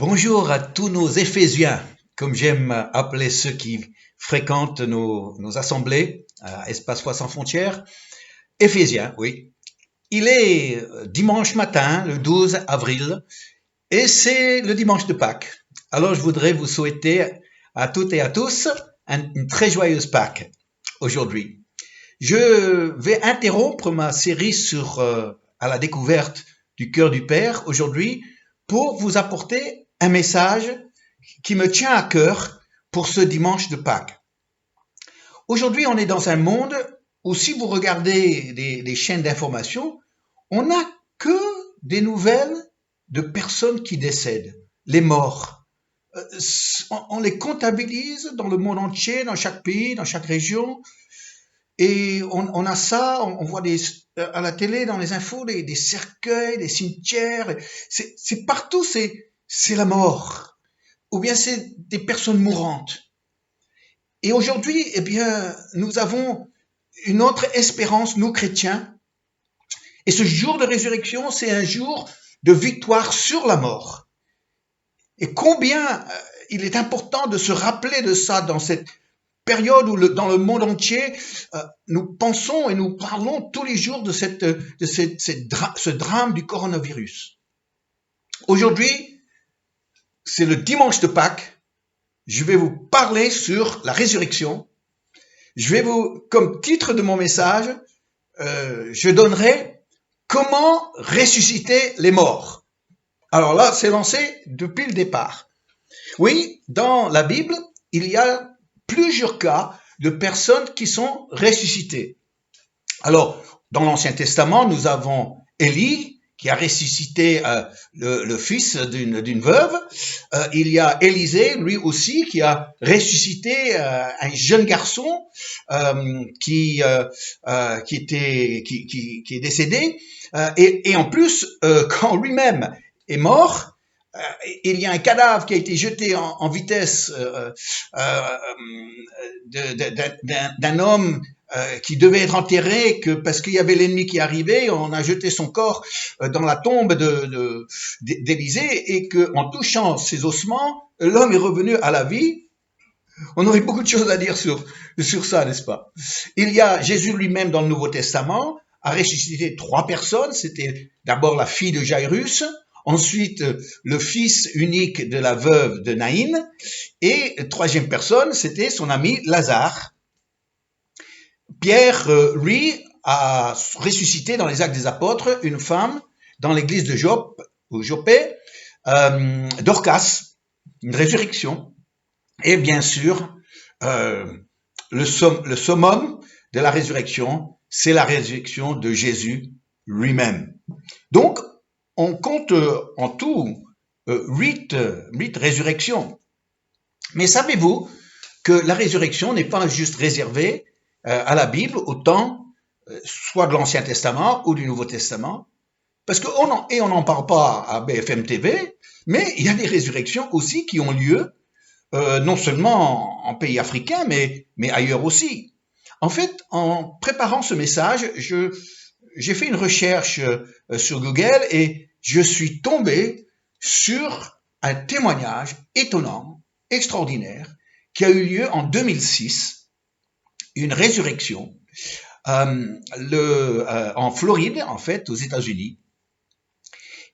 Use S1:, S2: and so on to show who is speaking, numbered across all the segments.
S1: Bonjour à tous nos Éphésiens, comme j'aime appeler ceux qui fréquentent nos assemblées à Espace Foi sans frontières. Éphésiens, oui. Il est dimanche matin, le 12 avril, et c'est le dimanche de Pâques. Alors je voudrais vous souhaiter à toutes et à tous une très joyeuse Pâques aujourd'hui. Je vais interrompre ma série à la découverte du cœur du Père aujourd'hui pour vous apporter un message qui me tient à cœur pour ce dimanche de Pâques. Aujourd'hui, on est dans un monde où si vous regardez les chaînes d'information, on n'a que des nouvelles de personnes qui décèdent, les morts. On les comptabilise dans le monde entier, dans chaque pays, dans chaque région. Et on a ça, on voit à la télé, dans les infos, des cercueils, des cimetières. C'est partout, c'est la mort. Ou bien c'est des personnes mourantes. Et aujourd'hui, eh bien, nous avons une autre espérance, nous chrétiens. Et ce jour de résurrection, c'est un jour de victoire sur la mort. Et combien il est important de se rappeler de ça dans cette période où dans le monde entier, nous pensons et nous parlons tous les jours de ce drame du coronavirus. Aujourd'hui, c'est le dimanche de Pâques. Je vais vous parler sur la résurrection. Comme titre de mon message, je donnerai comment ressusciter les morts. Alors là, c'est lancé depuis le départ. Oui, dans la Bible, il y a plusieurs cas de personnes qui sont ressuscitées. Alors, dans l'Ancien Testament, nous avons Élie, qui a ressuscité le fils d'une veuve. Il y a Élisée, lui aussi, qui a ressuscité un jeune garçon qui est décédé. Et en plus, quand lui-même est mort, il y a un cadavre qui a été jeté en vitesse d'un homme qui devait être enterré, parce qu'il y avait l'ennemi qui arrivait, on a jeté son corps dans la tombe d'Élisée, et qu'en touchant ses ossements, l'homme est revenu à la vie. On aurait beaucoup de choses à dire sur ça, n'est-ce pas? Il y a Jésus lui-même dans le Nouveau Testament, a ressuscité 3 personnes. C'était d'abord la fille de Jairus, ensuite le fils unique de la veuve de Naïn, et 3e personne, c'était son ami Lazare. Pierre, lui, a ressuscité dans les Actes des Apôtres une femme dans l'église de Jopé, Dorcas, une résurrection. Et bien sûr, le summum de la résurrection, c'est la résurrection de Jésus lui-même. Donc, on compte en tout 8 résurrections. Mais savez-vous que la résurrection n'est pas juste réservée à la Bible, au temps soit de l'Ancien Testament ou du Nouveau Testament? Parce qu'on n'en parle pas à BFM TV, mais il y a des résurrections aussi qui ont lieu, non seulement en pays africains, mais ailleurs aussi. En fait, en préparant ce message, j'ai fait une recherche sur Google et je suis tombé sur un témoignage étonnant, extraordinaire, qui a eu lieu en 2006, une résurrection, en Floride, en fait, aux États-Unis.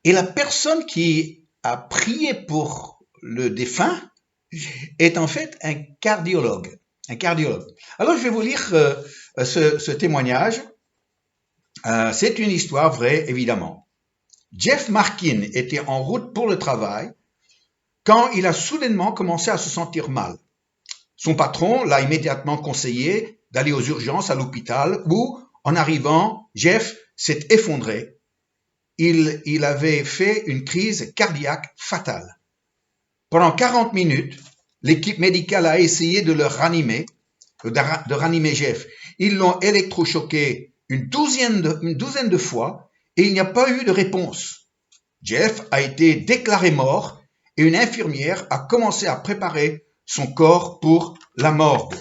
S1: Et la personne qui a prié pour le défunt est en fait un cardiologue. Alors, je vais vous lire ce témoignage. C'est une histoire vraie, évidemment. Jeff Markin était en route pour le travail quand il a soudainement commencé à se sentir mal. Son patron l'a immédiatement conseillé d'aller aux urgences à l'hôpital où, en arrivant, Jeff s'est effondré. Il avait fait une crise cardiaque fatale. Pendant 40 minutes, l'équipe médicale a essayé de ranimer Jeff. Ils l'ont électrochoqué une douzaine de fois et il n'y a pas eu de réponse. Jeff a été déclaré mort et une infirmière a commencé à préparer son corps pour la morgue.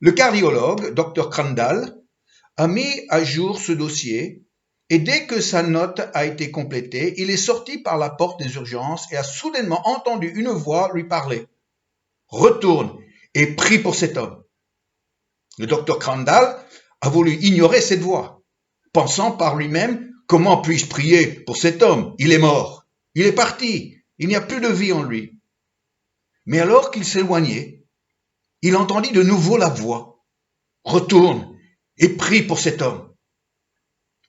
S1: Le cardiologue, Dr. Crandall, a mis à jour ce dossier Et dès que sa note a été complétée, il est sorti par la porte des urgences et a soudainement entendu une voix lui parler. « Retourne et prie pour cet homme. » Le docteur Crandall a voulu ignorer cette voix, pensant par lui-même « Comment puis-je prier pour cet homme? Il est mort. Il est parti. Il n'y a plus de vie en lui. » Mais alors qu'il s'éloignait, il entendit de nouveau la voix. « Retourne et prie pour cet homme. »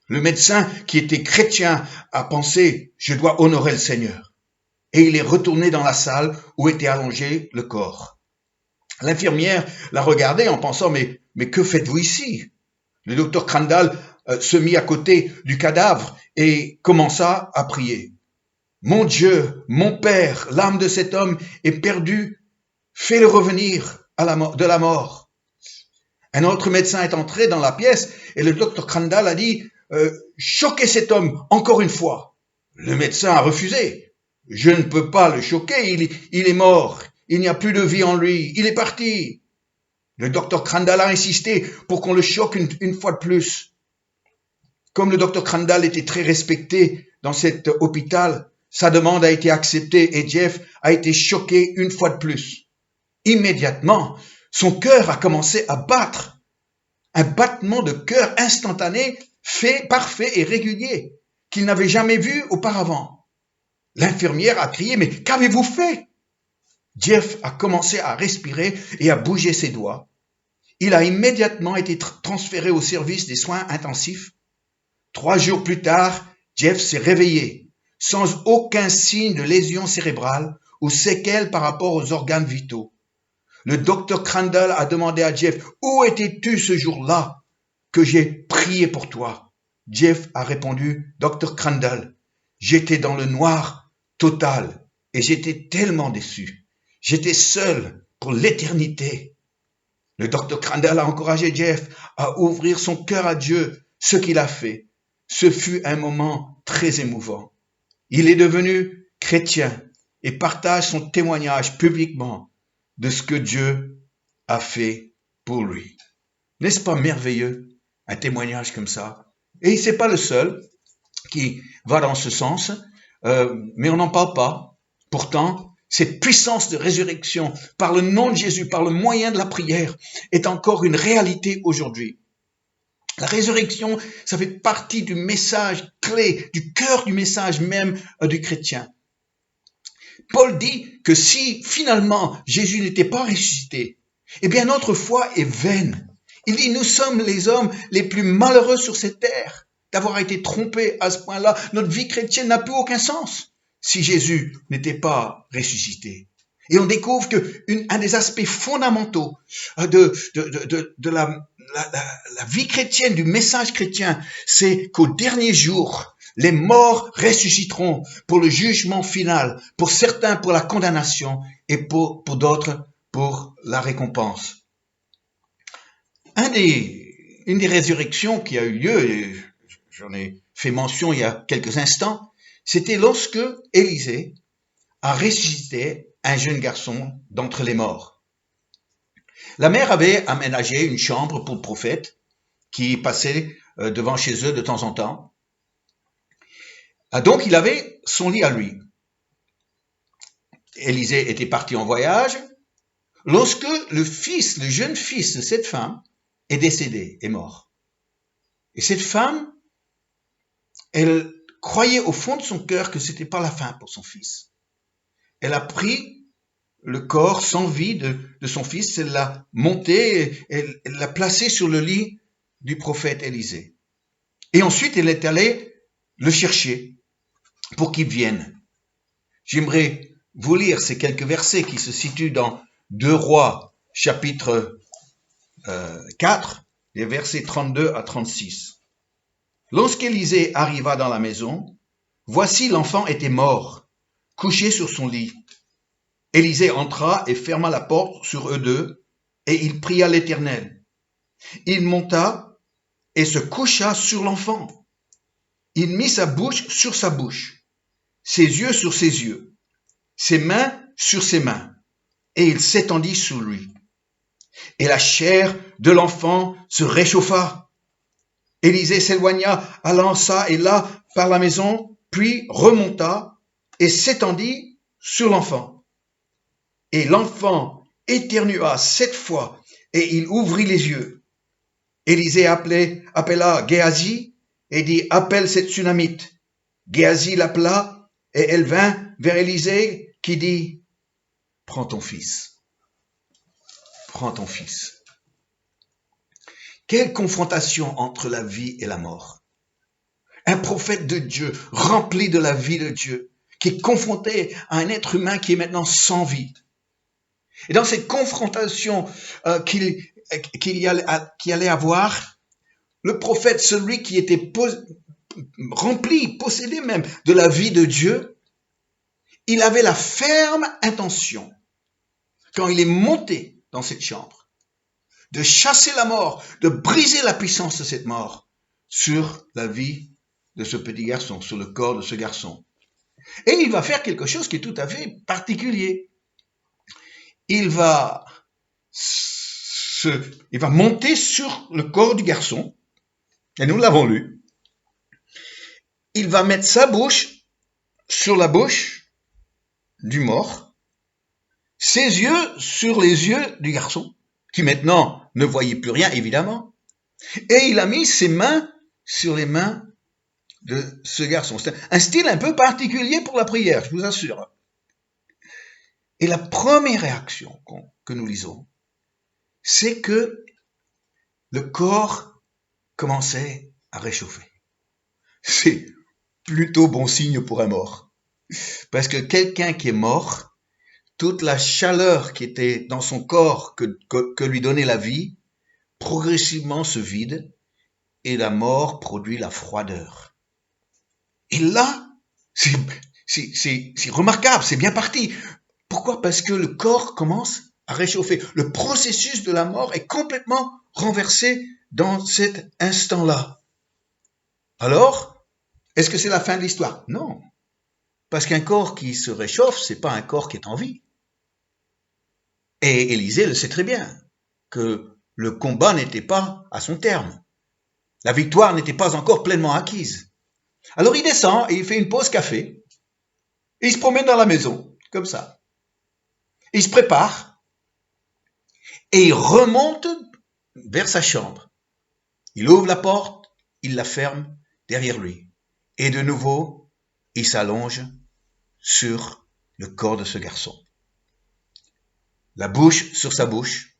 S1: Le médecin qui était chrétien a pensé « Je dois honorer le Seigneur. » Et il est retourné dans la salle où était allongé le corps. L'infirmière l'a regardé en pensant « Mais que faites-vous ici ?» Le docteur Crandall se mit à côté du cadavre et commença à prier. « Mon Dieu, mon Père, l'âme de cet homme est perdue, fais-le revenir de la mort. » Un autre médecin est entré dans la pièce et le docteur Crandall a dit « Choquez cet homme encore une fois. » Le médecin a refusé. « Je ne peux pas le choquer, il est mort, il n'y a plus de vie en lui, il est parti. » Le docteur Crandall a insisté pour qu'on le choque une fois de plus. Comme le docteur Crandall était très respecté dans cet hôpital, sa demande a été acceptée et Jeff a été choqué une fois de plus. Immédiatement, son cœur a commencé à battre. Un battement de cœur instantané, parfait et régulier, qu'il n'avait jamais vu auparavant. L'infirmière a crié « Mais qu'avez-vous fait ?» Jeff a commencé à respirer et à bouger ses doigts. Il a immédiatement été transféré au service des soins intensifs. 3 jours plus tard, Jeff s'est réveillé, sans aucun signe de lésion cérébrale ou séquelles par rapport aux organes vitaux. Le docteur Crandall a demandé à Jeff « Où étais-tu ce jour-là que j'ai prié pour toi ?» Jeff a répondu « Docteur Crandall, j'étais dans le noir total et j'étais tellement déçu. J'étais seul pour l'éternité. » Le docteur Crandall a encouragé Jeff à ouvrir son cœur à Dieu, ce qu'il a fait. Ce fut un moment très émouvant. Il est devenu chrétien et partage son témoignage publiquement de ce que Dieu a fait pour lui. N'est-ce pas merveilleux, un témoignage comme ça? Et c'est pas le seul qui va dans ce sens, mais on n'en parle pas. Pourtant, cette puissance de résurrection par le nom de Jésus, par le moyen de la prière, est encore une réalité aujourd'hui. La résurrection, ça fait partie du message clé, du cœur du message même du chrétien. Paul dit que si finalement Jésus n'était pas ressuscité, eh bien notre foi est vaine. Il dit nous sommes les hommes les plus malheureux sur cette terre d'avoir été trompés à ce point-là. Notre vie chrétienne n'a plus aucun sens si Jésus n'était pas ressuscité. Et on découvre que un des aspects fondamentaux de la vie chrétienne, du message chrétien, c'est qu'au dernier jour, les morts ressusciteront pour le jugement final, pour certains pour la condamnation et pour d'autres pour la récompense. Une des résurrections qui a eu lieu, et j'en ai fait mention il y a quelques instants, c'était lorsque Élisée a ressuscité un jeune garçon d'entre les morts. La mère avait aménagé une chambre pour le prophète qui passait devant chez eux de temps en temps. Donc il avait son lit à lui. Élisée était parti en voyage lorsque le jeune fils de cette femme est décédé, est mort. Et cette femme, elle croyait au fond de son cœur que c'était pas la fin pour son fils. Elle a pris le corps sans vie de son fils, elle l'a monté, elle l'a placé sur le lit du prophète Élisée. Et ensuite, elle est allée le chercher pour qu'il vienne. J'aimerais vous lire ces quelques versets qui se situent dans 2 Rois, chapitre 4, les versets 32 à 36. Lorsqu'Élisée arriva dans la maison, voici l'enfant était mort, couché sur son lit. Élisée entra et ferma la porte sur eux deux, et il pria l'Éternel. Il monta et se coucha sur l'enfant. Il mit sa bouche sur sa bouche, ses yeux sur ses yeux, ses mains sur ses mains, et il s'étendit sur lui. Et la chair de l'enfant se réchauffa. Élisée s'éloigna, allant çà et là par la maison, puis remonta et s'étendit sur l'enfant. Et l'enfant éternua 7 fois, et il ouvrit les yeux. Élisée appela Géasi et dit, appelle cette Sunamite. Géasi l'appela, et elle vint vers Élisée, qui dit, prends ton fils. Prends ton fils. Quelle confrontation entre la vie et la mort. Un prophète de Dieu, rempli de la vie de Dieu, qui est confronté à un être humain qui est maintenant sans vie. Et dans cette confrontation qu'il allait avoir, le prophète, celui qui était rempli, possédé même de la vie de Dieu, il avait la ferme intention, quand il est monté dans cette chambre, de chasser la mort, de briser la puissance de cette mort sur la vie de ce petit garçon, sur le corps de ce garçon. Et il va faire quelque chose qui est tout à fait particulier. Il va monter sur le corps du garçon, et nous l'avons lu. Il va mettre sa bouche sur la bouche du mort, ses yeux sur les yeux du garçon, qui maintenant ne voyait plus rien, évidemment, et il a mis ses mains sur les mains de ce garçon. C'est un style un peu particulier pour la prière, je vous assure. Et la première réaction que nous lisons, c'est que le corps commençait à réchauffer. C'est plutôt bon signe pour un mort. Parce que quelqu'un qui est mort, toute la chaleur qui était dans son corps que lui donnait la vie, progressivement se vide et la mort produit la froideur. Et là, c'est remarquable, c'est bien parti. Pourquoi? Parce que le corps commence à réchauffer. Le processus de la mort est complètement renversé dans cet instant-là. Alors, est-ce que c'est la fin de l'histoire? Non. Parce qu'un corps qui se réchauffe, c'est pas un corps qui est en vie. Et Élisée le sait très bien, que le combat n'était pas à son terme. La victoire n'était pas encore pleinement acquise. Alors il descend et il fait une pause café. Et il se promène dans la maison, comme ça. Il se prépare et il remonte vers sa chambre. Il ouvre la porte, il la ferme derrière lui. Et de nouveau, il s'allonge sur le corps de ce garçon. La bouche sur sa bouche,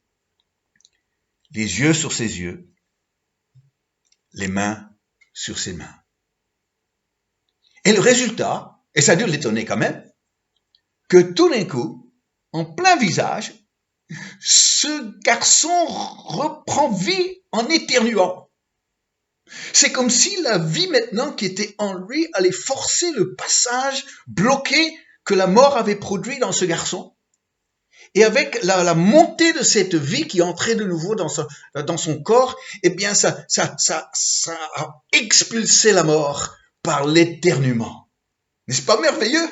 S1: les yeux sur ses yeux, les mains sur ses mains. Et le résultat, et ça a dû l'étonner quand même, que tout d'un coup, en plein visage, ce garçon reprend vie en éternuant. C'est comme si la vie maintenant qui était en lui allait forcer le passage bloqué que la mort avait produit dans ce garçon. Et avec la montée de cette vie qui entrait de nouveau dans son corps, eh bien ça a expulsé la mort par l'éternuement. N'est-ce pas merveilleux?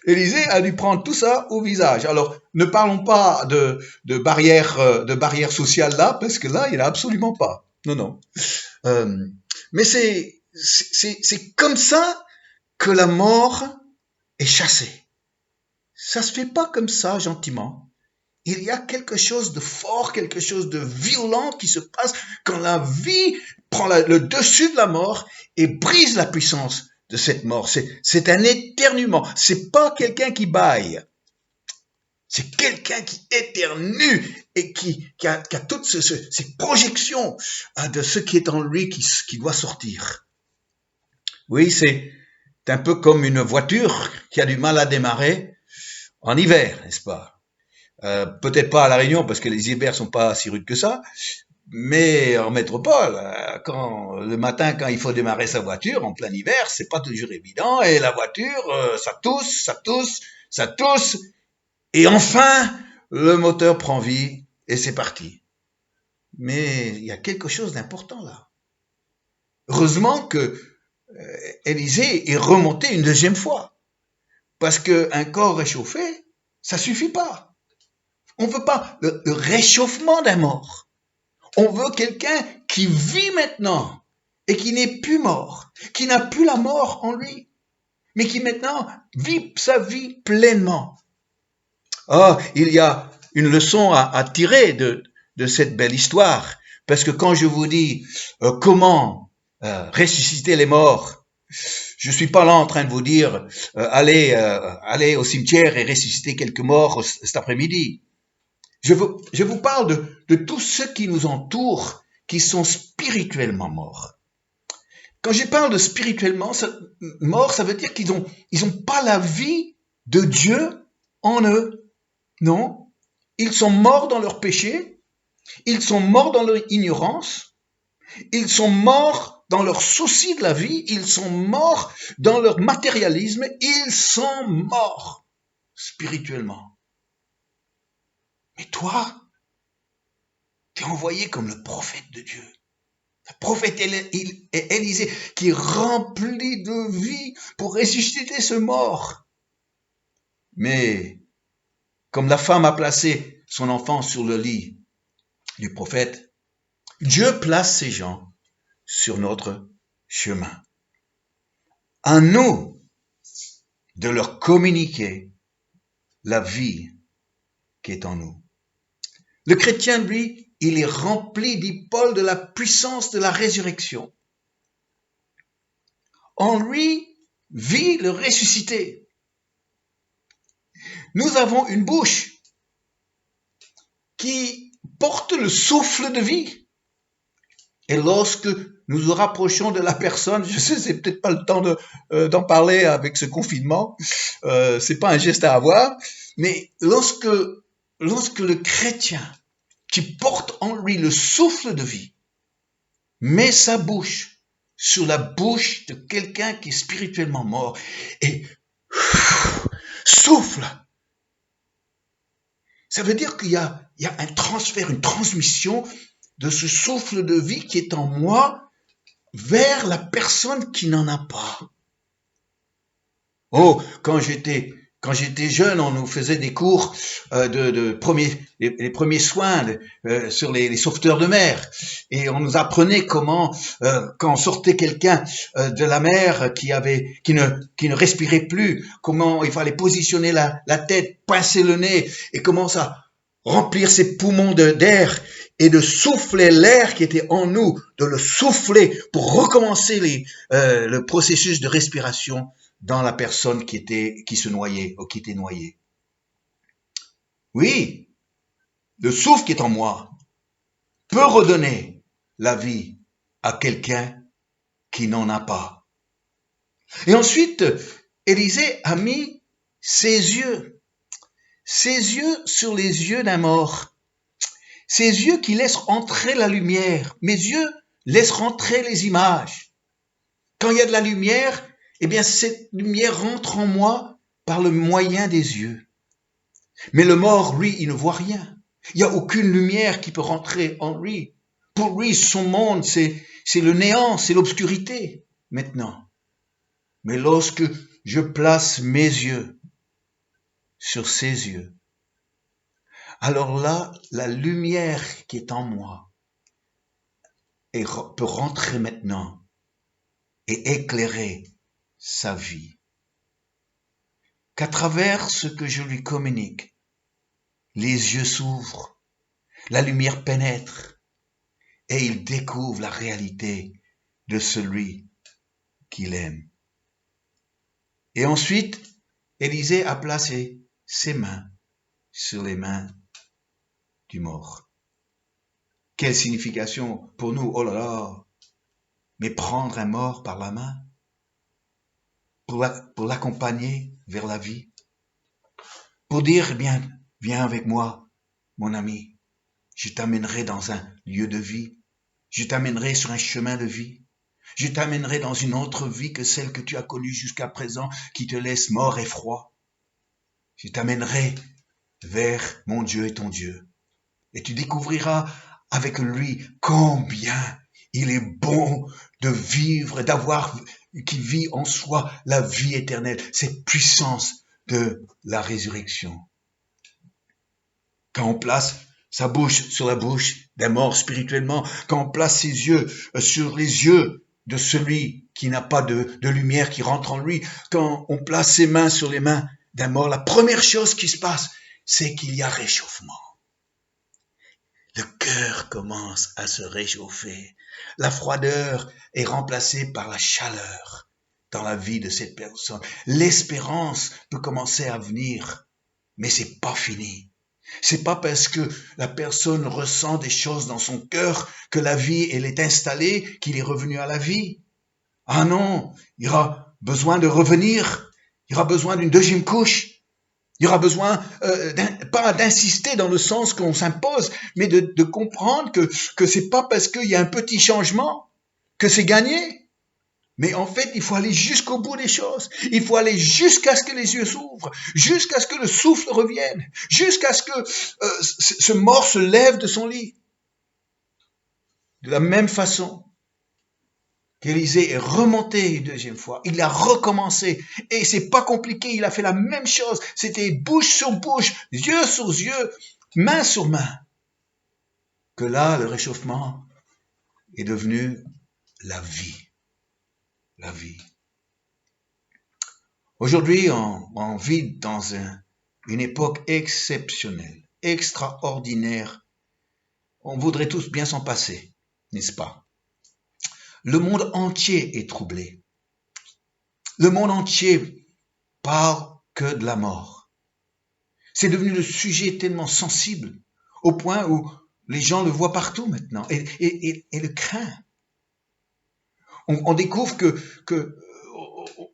S1: Élisée a dû prendre tout ça au visage. Alors, ne parlons pas de barrière sociale là, parce que là, il n'y en a absolument pas. Non. Mais c'est comme ça que la mort est chassée. Ça se fait pas comme ça, gentiment. Il y a quelque chose de fort, quelque chose de violent qui se passe quand la vie prend le dessus de la mort et brise la puissance de cette mort. C'est un éternuement. C'est pas quelqu'un qui bâille. C'est quelqu'un qui éternue et qui a toutes ces projections de ce qui est en lui qui doit sortir. Oui, c'est un peu comme une voiture qui a du mal à démarrer en hiver, n'est-ce pas? Peut-être pas à La Réunion parce que les hivers sont pas si rudes que ça, mais en métropole, le matin quand il faut démarrer sa voiture en plein hiver, c'est pas toujours évident et la voiture, ça tousse et enfin le moteur prend vie et c'est parti. Mais il y a quelque chose d'important là. Heureusement que Élisée est remonté une deuxième fois. Parce qu'un corps réchauffé, ça suffit pas. On ne veut pas le réchauffement d'un mort. On veut quelqu'un qui vit maintenant et qui n'est plus mort, qui n'a plus la mort en lui, mais qui maintenant vit sa vie pleinement. Oh, il y a une leçon à tirer de cette belle histoire, parce que quand je vous dis comment ressusciter les morts, je suis pas là en train de vous dire allez au cimetière et ressusciter quelques morts cet après-midi. Je vous parle de tous ceux qui nous entourent, qui sont spirituellement morts. Quand je parle de spirituellement mort, ça veut dire qu'ils ont pas la vie de Dieu en eux. Non. Ils sont morts dans leur péché. Ils sont morts dans leur ignorance. Ils sont morts dans leur souci de la vie. Ils sont morts dans leur matérialisme. Ils sont morts spirituellement. Mais toi, tu es envoyé comme le prophète de Dieu. Le prophète Élisée qui est rempli de vie pour ressusciter ce mort. Mais comme la femme a placé son enfant sur le lit du prophète, Dieu place ces gens sur notre chemin. À nous de leur communiquer la vie qui est en nous. Le chrétien, lui, il est rempli, dit Paul, de la puissance de la résurrection. En lui vit le ressuscité. Nous avons une bouche qui porte le souffle de vie. Et lorsque nous nous rapprochons de la personne, je sais, c'est peut-être pas le temps d'en parler avec ce confinement, c'est pas un geste à avoir, mais lorsque le chrétien qui porte en lui le souffle de vie met sa bouche sur la bouche de quelqu'un qui est spirituellement mort et souffle, ça veut dire qu'il y a un transfert, une transmission de ce souffle de vie qui est en moi vers la personne qui n'en a pas. Oh, quand j'étais jeune, on nous faisait des cours les premiers soins sur les sauveteurs de mer, et on nous apprenait comment, quand sortait quelqu'un de la mer qui ne respirait plus, comment il fallait positionner la tête, pincer le nez, et comment ça remplir ses poumons d'air et de souffler l'air qui était en nous, de le souffler pour recommencer le processus de respiration dans la personne qui se noyait ou qui était noyée. Oui, le souffle qui est en moi peut redonner la vie à quelqu'un qui n'en a pas. Et ensuite, Élisée a mis ses yeux sur les yeux d'un mort. Ses yeux qui laissent rentrer la lumière. Mes yeux laissent rentrer les images. Quand il y a de la lumière, eh bien, cette lumière rentre en moi par le moyen des yeux. Mais le mort, lui, il ne voit rien. Il n'y a aucune lumière qui peut rentrer en lui. Pour lui, son monde, c'est le néant, c'est l'obscurité, maintenant. Mais lorsque je place mes yeux sur ses yeux, alors là, la lumière qui est en moi peut rentrer maintenant et éclairer sa vie. Qu'à travers ce que je lui communique, les yeux s'ouvrent, la lumière pénètre et il découvre la réalité de celui qu'il aime. Et ensuite, Élisée a placé ses mains sur les mains du mort. Quelle signification pour nous, oh là là, mais prendre un mort par la main pour l'accompagner vers la vie, pour dire, eh bien, viens avec moi, mon ami, je t'amènerai dans un lieu de vie, je t'amènerai sur un chemin de vie, je t'amènerai dans une autre vie que celle que tu as connue jusqu'à présent, qui te laisse mort et froid. Je t'amènerai vers mon Dieu et ton Dieu. Et tu découvriras avec lui combien il est bon de vivre, qui vit en soi la vie éternelle, cette puissance de la résurrection. Quand on place sa bouche sur la bouche d'un mort spirituellement, quand on place ses yeux sur les yeux de celui qui n'a pas de lumière qui rentre en lui, quand on place ses mains sur les mains d'un mort, la première chose qui se passe, c'est qu'il y a réchauffement. Le cœur commence à se réchauffer. La froideur est remplacée par la chaleur dans la vie de cette personne. L'espérance peut commencer à venir, mais c'est pas fini. C'est pas parce que la personne ressent des choses dans son cœur que la vie, elle est installée, qu'il est revenu à la vie. Ah non, il y aura besoin de revenir. Il y aura besoin d'une deuxième couche. Il y aura besoin, pas d'insister dans le sens qu'on s'impose, mais de comprendre que c'est pas parce qu'il y a un petit changement que c'est gagné. Mais en fait, il faut aller jusqu'au bout des choses. Il faut aller jusqu'à ce que les yeux s'ouvrent, jusqu'à ce que le souffle revienne, jusqu'à ce que ce mort se lève de son lit. De la même façon qu'Élisée est remonté une deuxième fois, il a recommencé, et c'est pas compliqué, il a fait la même chose, c'était bouche sur bouche, yeux sur yeux, main sur main, que là, le réchauffement est devenu la vie. La vie. Aujourd'hui, on vit dans une époque exceptionnelle, extraordinaire. On voudrait tous bien s'en passer, n'est-ce pas? Le monde entier est troublé. Le monde entier parle que de la mort. C'est devenu le sujet tellement sensible, au point où les gens le voient partout maintenant et le craignent. On découvre que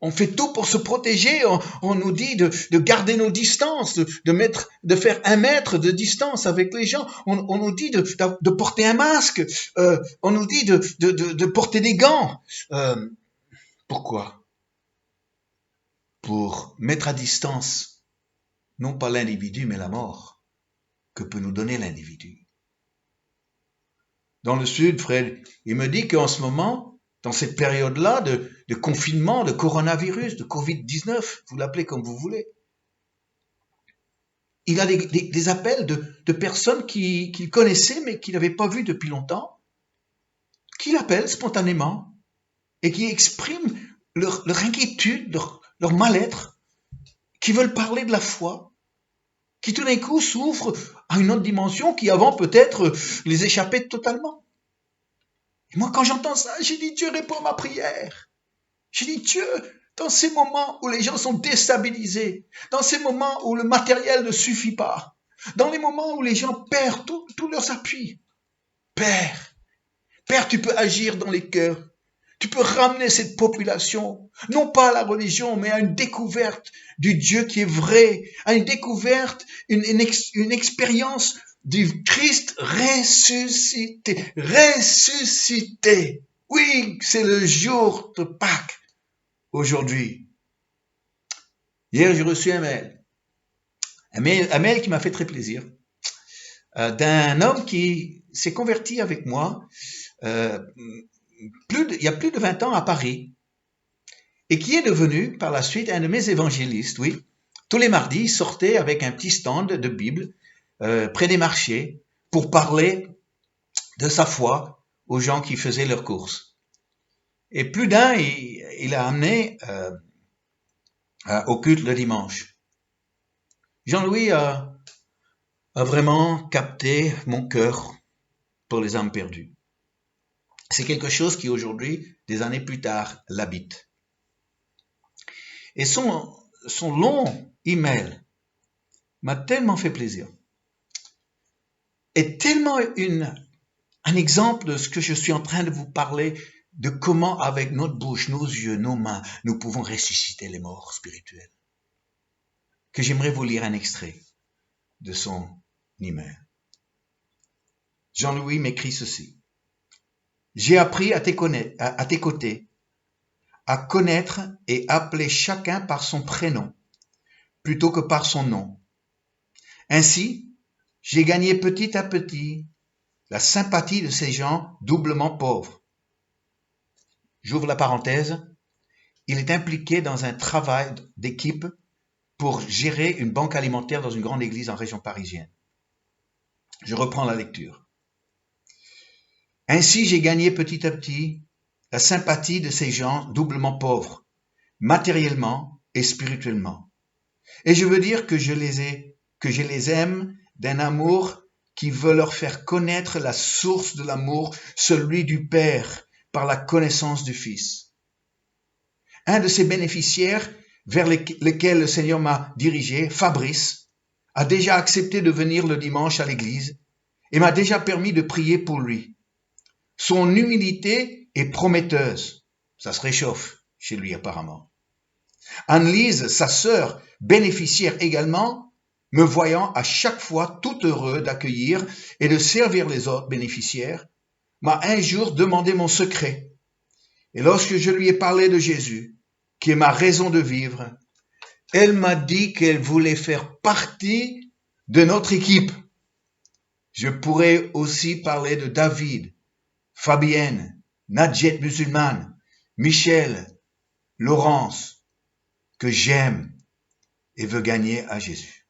S1: on fait tout pour se protéger, on nous dit de garder nos distances, de faire 1 mètre de distance avec les gens, on nous dit de porter un masque, on nous dit de porter des gants. Pourquoi? Pour mettre à distance, non pas l'individu, mais la mort que peut nous donner l'individu. Dans le sud, Fred, il me dit qu'en ce moment, dans cette période-là de confinement, de coronavirus, de Covid-19, vous l'appelez comme vous voulez, il a des appels de personnes qu'il connaissait mais qu'il n'avait pas vues depuis longtemps, qui l'appellent spontanément et qui expriment leur inquiétude, leur mal-être, qui veulent parler de la foi, qui tout d'un coup s'ouvrent à une autre dimension qui avant peut-être les échappait totalement. Et moi, quand j'entends ça, j'ai dit, Dieu répond à ma prière. J'ai dit, Dieu, dans ces moments où les gens sont déstabilisés, dans ces moments où le matériel ne suffit pas, dans les moments où les gens perdent tous leurs appuis, Père, tu peux agir dans les cœurs. Tu peux ramener cette population, non pas à la religion, mais à une découverte du Dieu qui est vrai, à une découverte, une expérience du Christ ressuscité. Ressuscité. Oui, c'est le jour de Pâques aujourd'hui. Hier, j'ai reçu un mail qui m'a fait très plaisir, d'un homme qui s'est converti avec moi il y a plus de 20 ans à Paris, et qui est devenu par la suite un de mes évangélistes, oui. Tous les mardis, il sortait avec un petit stand de Bible près des marchés pour parler de sa foi aux gens qui faisaient leurs courses. Et plus d'un, il a amené au culte le dimanche. Jean-Louis a vraiment capté mon cœur pour les âmes perdues. C'est quelque chose qui aujourd'hui, des années plus tard, l'habite. Et son long email m'a tellement fait plaisir. Est tellement un exemple de ce que je suis en train de vous parler, de comment avec notre bouche, nos yeux, nos mains, nous pouvons ressusciter les morts spirituels. Que j'aimerais vous lire un extrait de son email. Jean-Louis m'écrit ceci. J'ai appris à tes côtés à connaître et appeler chacun par son prénom plutôt que par son nom. Ainsi, j'ai gagné petit à petit la sympathie de ces gens doublement pauvres. J'ouvre la parenthèse. Il est impliqué dans un travail d'équipe pour gérer une banque alimentaire dans une grande église en région parisienne. Je reprends la lecture. Ainsi, j'ai gagné petit à petit la sympathie de ces gens doublement pauvres, matériellement et spirituellement. Et je veux dire que je les aime d'un amour qui veut leur faire connaître la source de l'amour, celui du Père, par la connaissance du Fils. Un de ces bénéficiaires vers lesquels le Seigneur m'a dirigé, Fabrice, a déjà accepté de venir le dimanche à l'église et m'a déjà permis de prier pour lui. Son humilité est prometteuse. Ça se réchauffe chez lui apparemment. Anne-Lise, sa sœur, bénéficiaire également, me voyant à chaque fois tout heureux d'accueillir et de servir les autres bénéficiaires, m'a un jour demandé mon secret. Et lorsque je lui ai parlé de Jésus, qui est ma raison de vivre, elle m'a dit qu'elle voulait faire partie de notre équipe. Je pourrais aussi parler de David, Fabienne, Nadjet musulmane, Michel, Laurence, que j'aime et veux gagner à Jésus.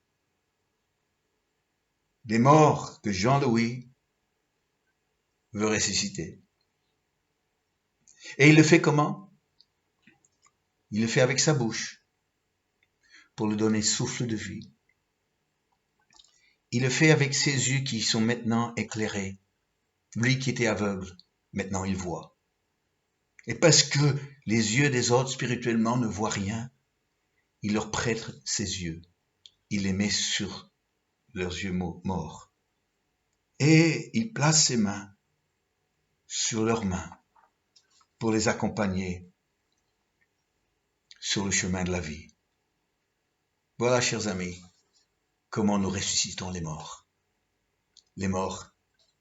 S1: Des morts que Jean-Louis veut ressusciter. Et il le fait comment? Il le fait avec sa bouche pour lui donner souffle de vie. Il le fait avec ses yeux qui sont maintenant éclairés. Lui qui était aveugle, maintenant il voit. Et parce que les yeux des autres spirituellement ne voient rien, il leur prête ses yeux. Il les met sur leurs yeux morts. Et il place ses mains sur leurs mains pour les accompagner sur le chemin de la vie. Voilà, chers amis, comment nous ressuscitons les morts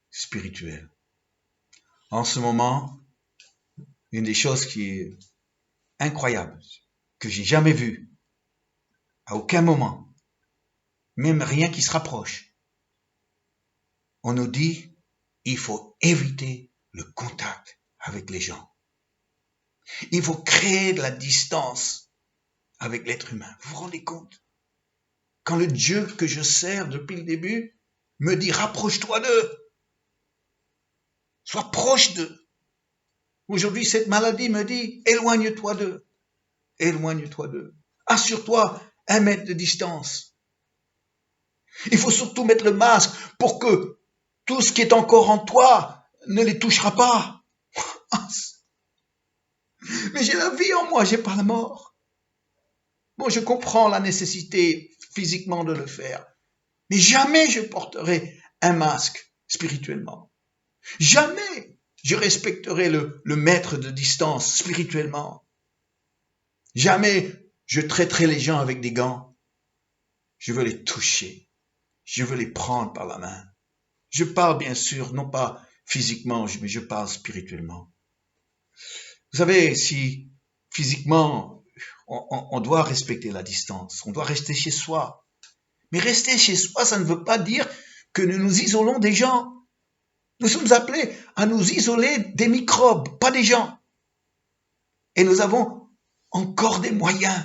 S1: spirituels. En ce moment, une des choses qui est incroyable, que j'ai jamais vue, à aucun moment, même rien qui se rapproche, on nous dit, il faut éviter le contact avec les gens. Il faut créer de la distance avec l'être humain. Vous vous rendez compte? Quand le Dieu que je sers depuis le début me dit, rapproche-toi d'eux. Sois proche d'eux. Aujourd'hui, cette maladie me dit, éloigne-toi d'eux. Éloigne-toi d'eux. Assure-toi 1 mètre de distance. Il faut surtout mettre le masque pour que tout ce qui est encore en toi ne les touchera pas. Mais j'ai la vie en moi, j'ai pas la mort. Bon, je comprends la nécessité physiquement de le faire, mais jamais je porterai un masque spirituellement. Jamais je respecterai le mètre de distance spirituellement. Jamais je traiterai les gens avec des gants. Je veux les toucher. Je veux les prendre par la main. Je parle bien sûr, non pas physiquement, mais je parle spirituellement. Vous savez, si physiquement, on doit respecter la distance, on doit rester chez soi. Mais rester chez soi, ça ne veut pas dire que nous nous isolons des gens. Nous sommes appelés à nous isoler des microbes, pas des gens. Et nous avons encore des moyens.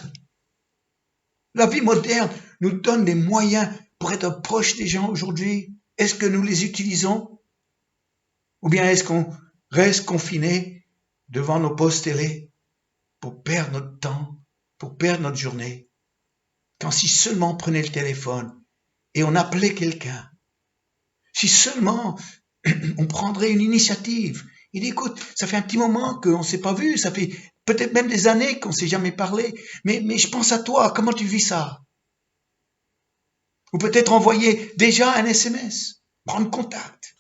S1: La vie moderne nous donne des moyens pour être proche des gens aujourd'hui. Est-ce que nous les utilisons? Ou bien est-ce qu'on reste confiné devant nos postes télé pour perdre notre temps, pour perdre notre journée? Quand si seulement on prenait le téléphone et on appelait quelqu'un, si seulement on prendrait une initiative. Il dit, écoute, ça fait un petit moment qu'on ne s'est pas vu, ça fait peut-être même des années qu'on ne s'est jamais parlé, mais je pense à toi, comment tu vis ça? Ou peut-être envoyer déjà un SMS, prendre contact,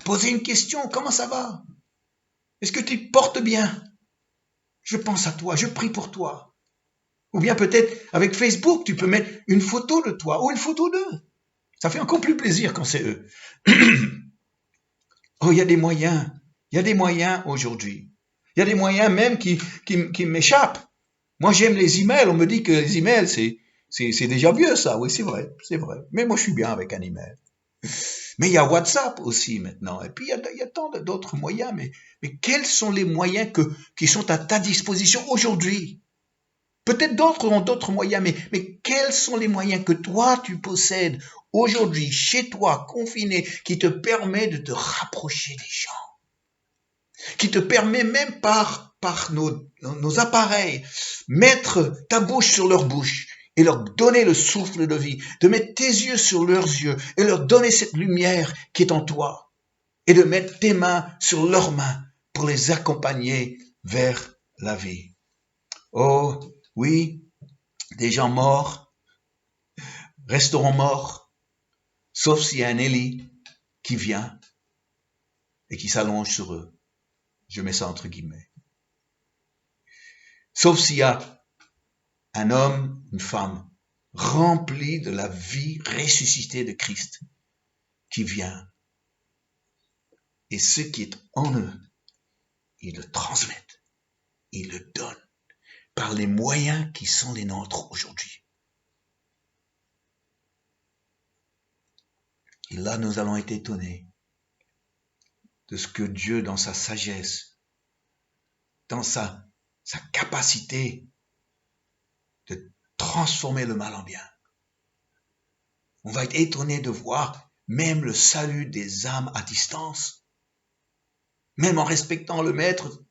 S1: poser une question, comment ça va? Est-ce que tu te portes bien? Je pense à toi, je prie pour toi. Ou bien peut-être avec Facebook, tu peux mettre une photo de toi ou une photo d'eux. Ça fait encore plus plaisir quand c'est eux. Oh, il y a des moyens aujourd'hui. Il y a des moyens même qui m'échappent. Moi, j'aime les emails. On me dit que les emails, c'est déjà vieux, ça. Oui, c'est vrai. Mais moi, je suis bien avec un email. Mais il y a WhatsApp aussi maintenant. Et puis, il y a tant d'autres moyens. Mais quels sont les moyens qui sont à ta disposition aujourd'hui? Peut-être d'autres ont d'autres moyens, mais quels sont les moyens que toi tu possèdes aujourd'hui, chez toi, confiné, qui te permet de te rapprocher des gens, qui te permet même par nos appareils, mettre ta bouche sur leur bouche et leur donner le souffle de vie, de mettre tes yeux sur leurs yeux et leur donner cette lumière qui est en toi, et de mettre tes mains sur leurs mains pour les accompagner vers la vie. Oh, oui, des gens morts resteront morts, sauf s'il y a un Élie qui vient et qui s'allonge sur eux. Je mets ça entre guillemets. Sauf s'il y a un homme, une femme, rempli de la vie ressuscitée de Christ, qui vient. Et ce qui est en eux, ils le transmettent, ils le donnent par les moyens qui sont les nôtres aujourd'hui. Et là, nous allons être étonnés de ce que Dieu, dans sa sagesse, dans sa capacité de transformer le mal en bien, on va être étonné de voir même le salut des âmes à distance, même en respectant le Maître.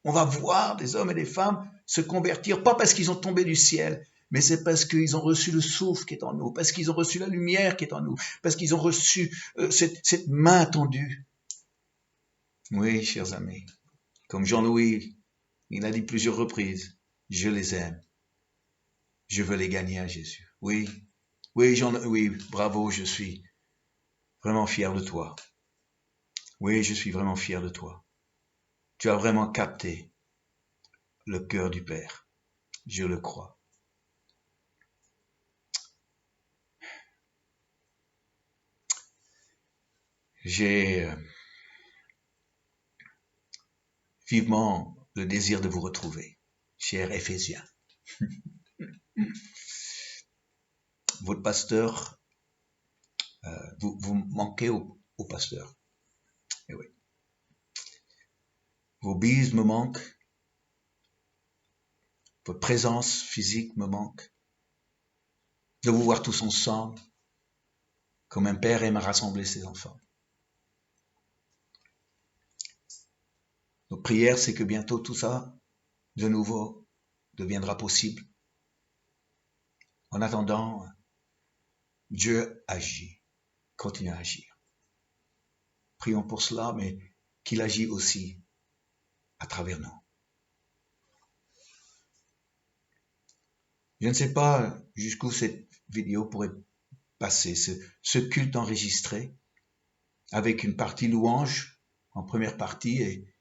S1: On va voir des hommes et des femmes se convertir, pas parce qu'ils ont tombé du ciel, mais c'est parce qu'ils ont reçu le souffle qui est en nous, parce qu'ils ont reçu la lumière qui est en nous, parce qu'ils ont reçu cette main tendue. Oui, chers amis, comme Jean-Louis, il a dit plusieurs reprises, je les aime, je veux les gagner à Jésus. Oui, oui, bravo, je suis vraiment fier de toi. Oui, je suis vraiment fier de toi. Tu as vraiment capté le cœur du Père. Je le crois. J'ai vivement le désir de vous retrouver, chers Éphésiens. Votre pasteur, vous manquez au pasteur. Eh oui. Vos bises me manquent. Votre présence physique me manque. De vous voir tous ensemble, comme un père aime rassembler ses enfants. Notre prière, c'est que bientôt tout ça, de nouveau, deviendra possible. En attendant, Dieu agit, continue à agir. Prions pour cela, mais qu'il agit aussi à travers nous. Je ne sais pas jusqu'où cette vidéo pourrait passer, ce culte enregistré, avec une partie louange en première partie et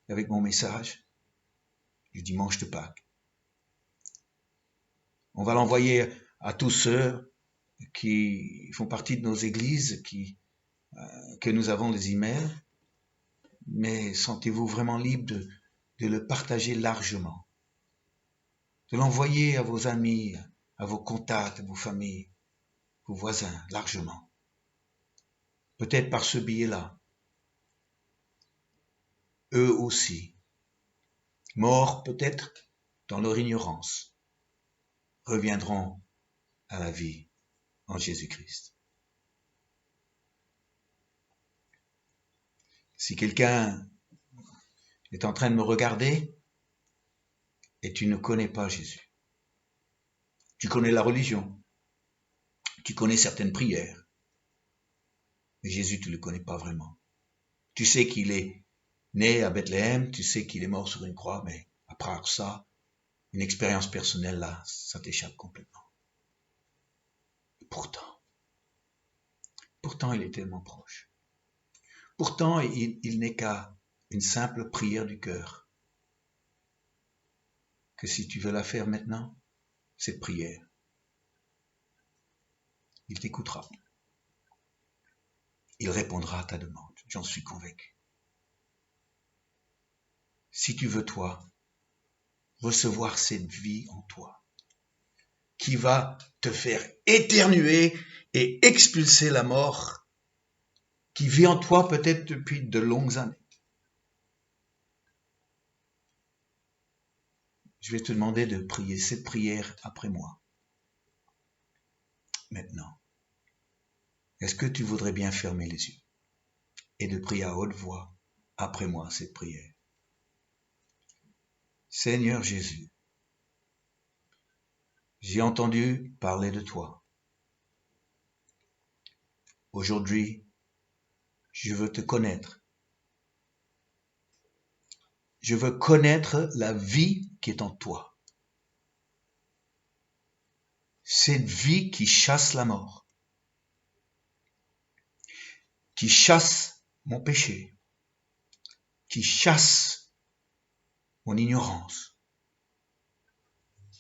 S1: avec mon message du dimanche de Pâques. On va l'envoyer à tous ceux qui font partie de nos églises, que nous avons les emails, mais sentez-vous vraiment libre de le partager largement, de l'envoyer à vos amis, à vos contacts, à vos familles, vos voisins, largement. Peut-être par ce biais-là, eux aussi, morts peut-être dans leur ignorance, reviendront à la vie en Jésus-Christ. Si quelqu'un est en train de me regarder et tu ne connais pas Jésus, tu connais la religion, tu connais certaines prières, mais Jésus, tu ne le connais pas vraiment. Tu sais qu'il est né à Bethléem, tu sais qu'il est mort sur une croix, mais à part ça, une expérience personnelle là, ça t'échappe complètement. Et pourtant, il est tellement proche. Pourtant, il n'est qu'à une simple prière du cœur. Que si tu veux la faire maintenant, cette prière, il t'écoutera. Il répondra à ta demande, j'en suis convaincu. Si tu veux, toi, recevoir cette vie en toi, qui va te faire éternuer et expulser la mort, qui vit en toi peut-être depuis de longues années. je vais te demander de prier cette prière après moi. Maintenant, est-ce que tu voudrais bien fermer les yeux et de prier à haute voix après moi cette prière? Seigneur Jésus, j'ai entendu parler de toi. Aujourd'hui, je veux te connaître. Je veux connaître la vie qui est en toi. Cette vie qui chasse la mort, qui chasse mon péché, qui chasse mon ignorance,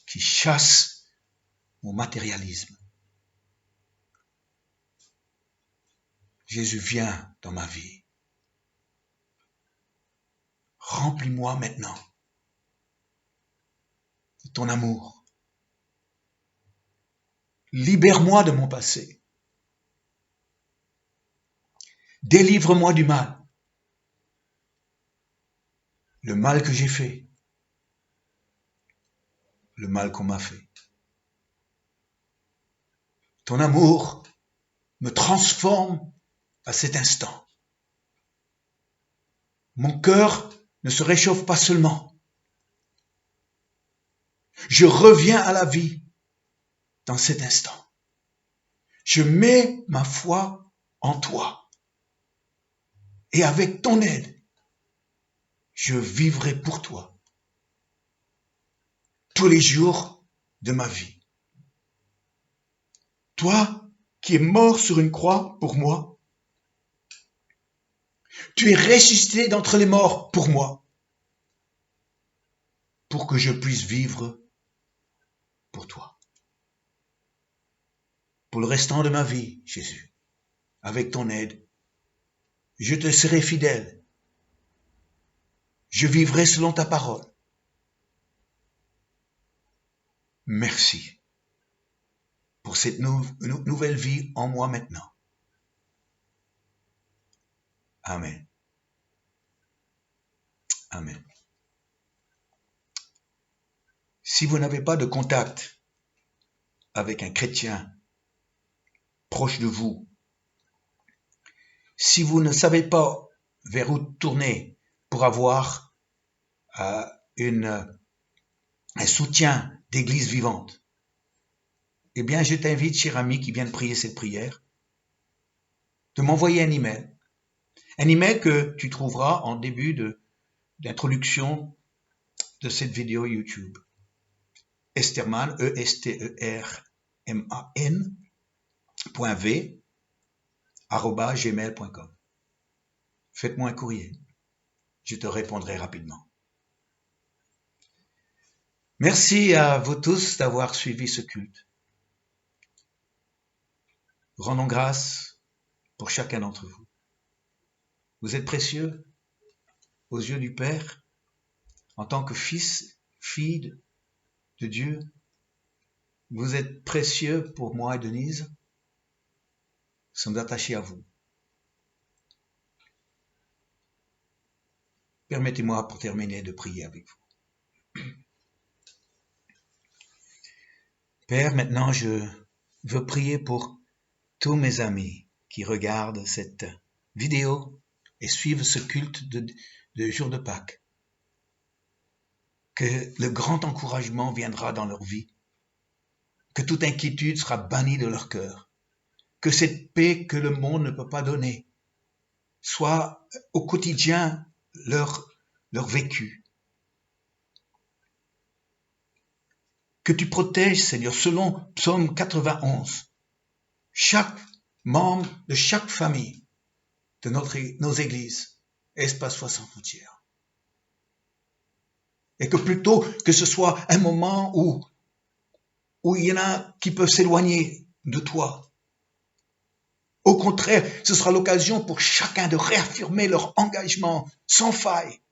S1: qui chasse mon matérialisme. Jésus, viens dans ma vie. Remplis-moi maintenant de ton amour. Libère-moi de mon passé. Délivre-moi du mal. Le mal que j'ai fait. Le mal qu'on m'a fait. Ton amour me transforme à cet instant. Mon cœur ne se réchauffe pas seulement. Je reviens à la vie dans cet instant. Je mets ma foi en toi. Et avec ton aide, je vivrai pour toi tous les jours de ma vie. Toi qui es mort sur une croix pour moi, tu es ressuscité d'entre les morts pour moi, pour que je puisse vivre pour toi. Pour le restant de ma vie, Jésus, avec ton aide, je te serai fidèle. Je vivrai selon ta parole. Merci pour cette nouvelle vie en moi maintenant. Amen. Amen. Si vous n'avez pas de contact avec un chrétien proche de vous, si vous ne savez pas vers où tourner pour avoir un soutien d'église vivante, eh bien, je t'invite, cher ami qui vient de prier cette prière, de m'envoyer un email. Un email que tu trouveras en début d'introduction de cette vidéo YouTube. Esterman, E-S-T-E-R-M-A-N, .v, @gmail.com. Faites-moi un courrier. Je te répondrai rapidement. Merci à vous tous d'avoir suivi ce culte. Rendons grâce pour chacun d'entre vous. Vous êtes précieux aux yeux du Père en tant que fils, fille de Dieu. Vous êtes précieux pour moi et Denise. Nous sommes attachés à vous. Permettez-moi pour terminer de prier avec vous. Père, maintenant je veux prier pour tous mes amis qui regardent cette vidéo et suivent ce culte de jour de Pâques. Que le grand encouragement viendra dans leur vie, que toute inquiétude sera bannie de leur cœur, que cette paix que le monde ne peut pas donner soit au quotidien leur vécu. Que tu protèges, Seigneur, selon Psaume 91, chaque membre de chaque famille de nos églises, Espace Foi Sans Frontières. Et que plutôt que ce soit un moment où il y en a qui peuvent s'éloigner de toi, au contraire, ce sera l'occasion pour chacun de réaffirmer leur engagement sans faille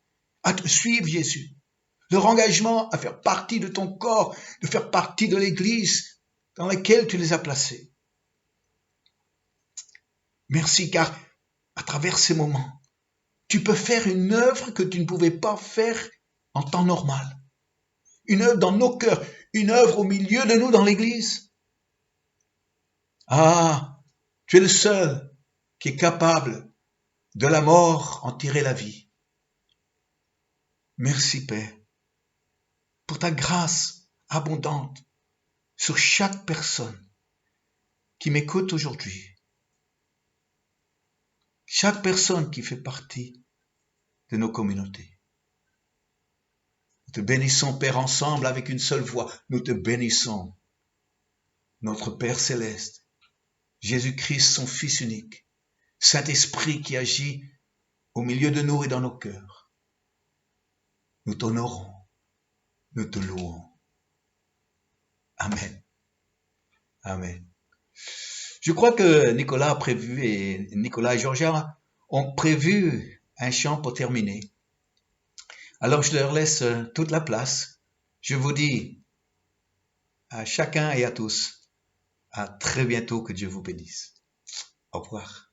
S1: à te suivre, Jésus. Leur engagement à faire partie de ton corps, de faire partie de l'église dans laquelle tu les as placés. Merci, car à travers ces moments, tu peux faire une œuvre que tu ne pouvais pas faire en temps normal. une œuvre dans nos cœurs, une œuvre au milieu de nous dans l'Église. Ah, tu es le seul qui est capable de la mort en tirer la vie. Merci Père pour ta grâce abondante sur chaque personne qui m'écoute aujourd'hui. Chaque personne qui fait partie de nos communautés. Nous te bénissons, Père, ensemble avec une seule voix. Nous te bénissons, notre Père céleste, Jésus-Christ, son Fils unique, Saint-Esprit qui agit au milieu de nous et dans nos cœurs. Nous t'honorons, nous te louons. Amen. Amen. Je crois que Nicolas et Georgia ont prévu un chant pour terminer. Alors je leur laisse toute la place. Je vous dis à chacun et à tous, à très bientôt, que Dieu vous bénisse. Au revoir.